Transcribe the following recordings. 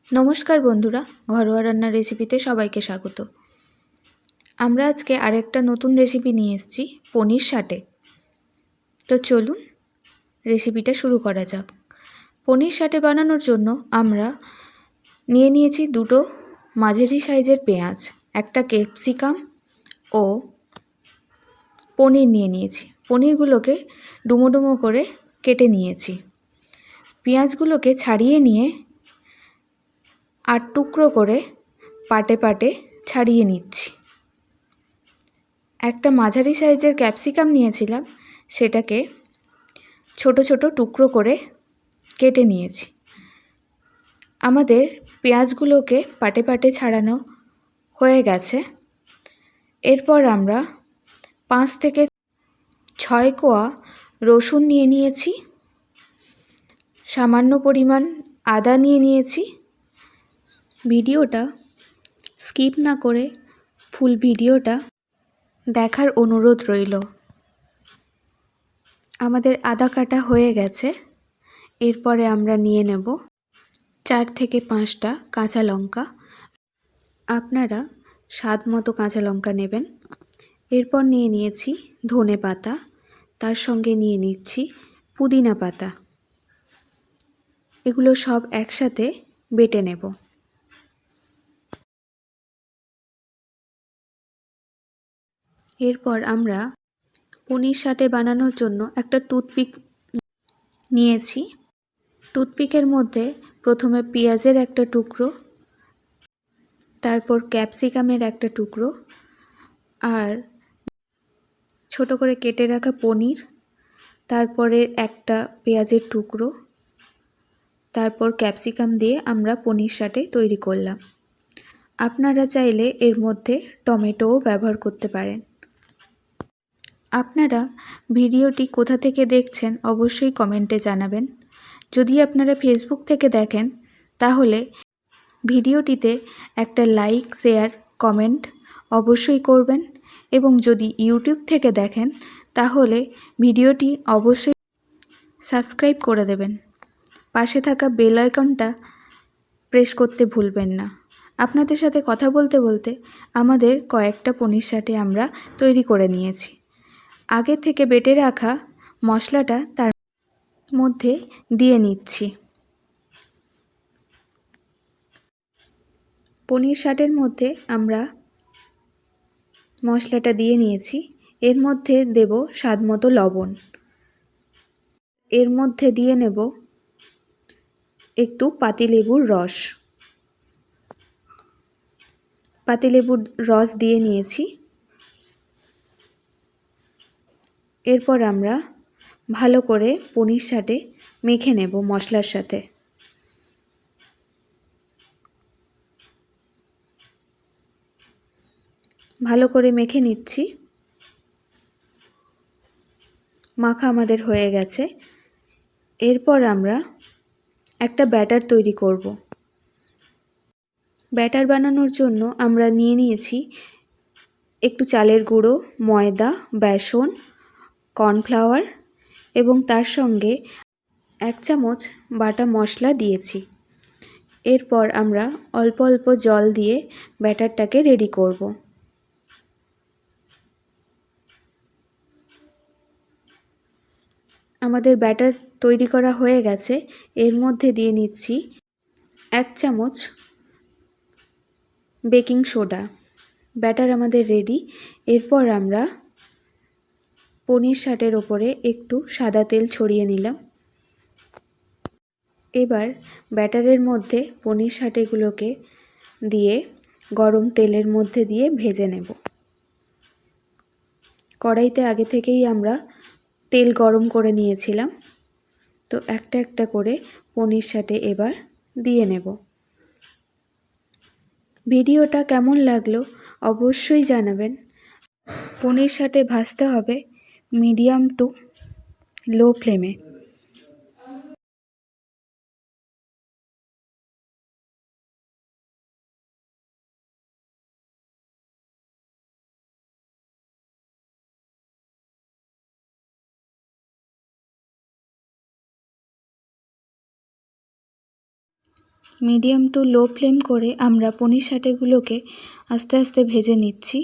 নমস্কার বন্ধুরা, ঘরোয়া রান্নার রেসিপিতে সবাইকে স্বাগত। আমরা আজকে আরেকটা নতুন রেসিপি নিয়ে এসেছি, পনির সাটে। তো চলুন রেসিপিটা শুরু করা যাক। পনির সাটে বানানোর জন্য আমরা নিয়ে নিয়েছি দুটো মাঝারি সাইজের পেঁয়াজ, একটা ক্যাপসিকাম ও পনির নিয়ে নিয়েছি। পনিরগুলোকে ডুমো ডুমো করে কেটে নিয়েছি। পেঁয়াজগুলোকে ছাড়িয়ে নিয়ে 8 টুকরো করে পাটে পাটে ছাড়িয়ে নিচ্ছি। একটা মাঝারি সাইজের ক্যাপসিকাম নিয়েছিলাম, সেটাকে ছোট ছোট টুকরো করে কেটে নিয়েছি। আমাদের পেঁয়াজগুলোকে পাটে পাটে ছাড়ানো হয়ে গেছে। এরপর আমরা 5 থেকে 6 কোয়া রসুন নিয়ে নিয়েছি, সামান্য পরিমাণ আদা নিয়ে নিয়েছি। ভিডিওটা স্কিপ না করে ফুল ভিডিওটা দেখার অনুরোধ রইল। আমাদের আদা কাটা হয়ে গেছে। এরপরে আমরা নিয়ে নেব 4 থেকে 5টা কাঁচা লঙ্কা। আপনারা স্বাদ মতো কাঁচা লঙ্কা নেবেন। এরপর নিয়ে নিয়েছি ধনে পাতা, তার সঙ্গে নিয়ে নিচ্ছি পুদিনা পাতা। এগুলো সব একসাথে বেটে নেব। এরপর আমরা পনির সাটে বানানোর জন্য একটা টুথপিক নিয়েছি। টুথপিকের মধ্যে প্রথমে পেঁয়াজের একটা টুকরো, তারপর ক্যাপসিকামের একটা টুকরো, আর ছোট করে কেটে রাখা পনির, তারপরে একটা পেঁয়াজের টুকরো, তারপর ক্যাপসিকাম দিয়ে আমরা পনির সাটে তৈরি করলাম। আপনারা চাইলে এর মধ্যে টমেটোও ব্যবহার করতে পারেন। আপনারা ভিডিওটি কোথা থেকে দেখছেন অবশ্যই কমেন্টে জানাবেন। যদি আপনারা ফেসবুক থেকে দেখেন তাহলে ভিডিওটিতে একটা লাইক, শেয়ার, কমেন্ট অবশ্যই করবেন, এবং যদি ইউটিউব থেকে দেখেন তাহলে ভিডিওটি অবশ্যই সাবস্ক্রাইব করে দেবেন। পাশে থাকা বেল আইকনটা প্রেস করতে ভুলবেন না। আপনাদের সাথে কথা বলতে বলতে আমাদের কয়েকটা পনির সাটে আমরা তৈরি করে নিয়েছি। আগে থেকে বেটে রাখা মশলাটা তার মধ্যে দিয়ে নিচ্ছি। পনির সাটের মধ্যে আমরা মশলাটা দিয়ে নিয়েছি। এর মধ্যে দেব স্বাদ মতো লবণ। এর মধ্যে দিয়ে নেব একটু পাতিলেবুর রস। পাতিলেবুর রস দিয়ে নিয়েছি। এরপর আমরা ভালো করে পনির সাটে মেখে নেব মশলার সাথে। ভালো করে মেখে নিচ্ছি। মাখা আমাদের হয়ে গেছে। এরপর আমরা একটা ব্যাটার তৈরি করব। ব্যাটার বানানোর জন্য আমরা নিয়ে নিয়েছি একটু চালের গুঁড়ো, ময়দা, বেসন, কর্নফ্লাওয়ার এবং তার সঙ্গে 1 চামচ বাটা মশলা দিয়েছি। এরপর আমরা অল্প অল্প জল দিয়ে ব্যাটারটাকে রেডি করব। আমাদের ব্যাটার তৈরি করা হয়ে গেছে। এর মধ্যে দিয়ে নিচ্ছি 1 চামচ বেকিং সোডা। ব্যাটার আমাদের রেডি। এরপর আমরা পনির সাটের ওপরে একটু সাদা তেল ছড়িয়ে নিলাম। এবার ব্যাটারের মধ্যে পনির সাটেগুলোকে দিয়ে গরম তেলের মধ্যে দিয়ে ভেজে নেব। কড়াইতে আগে থেকেই আমরা তেল গরম করে নিয়েছিলাম। তো একটা একটা করে পনির সাটে এবার দিয়ে নেব। ভিডিওটা কেমন লাগলো অবশ্যই জানাবেন। পনির সাটে ভাজতে হবে মিডিয়াম টু লো ফ্লেমে। মিডিয়াম টু লো ফ্লেম করে আমরা পনির সাটেগুলোকে আস্তে আস্তে ভেজে নিচ্ছি।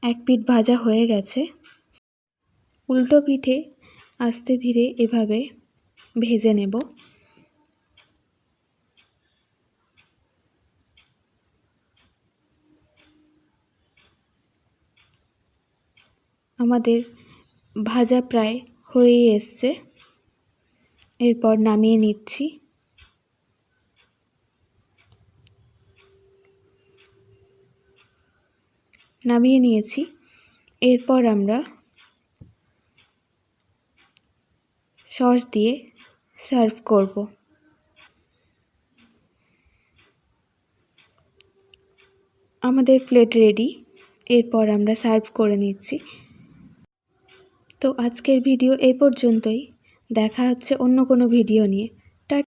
এক পিঠ ভাজা হয়ে গেছে, উল্টো পিঠে আস্তে ধীরে এভাবে ভেজে নেব। আমাদের ভাজা প্রায় হয়েই এসছে, এরপর নামিয়ে নিচ্ছি। নামিয়ে নিয়েছি, এরপর আমরা সস দিয়ে সার্ভ করব। আমাদের প্লেট রেডি, এরপর আমরা সার্ভ করে নিচ্ছি। তো আজকের ভিডিও এই পর্যন্তই, দেখা হচ্ছে অন্য কোনো ভিডিও নিয়ে।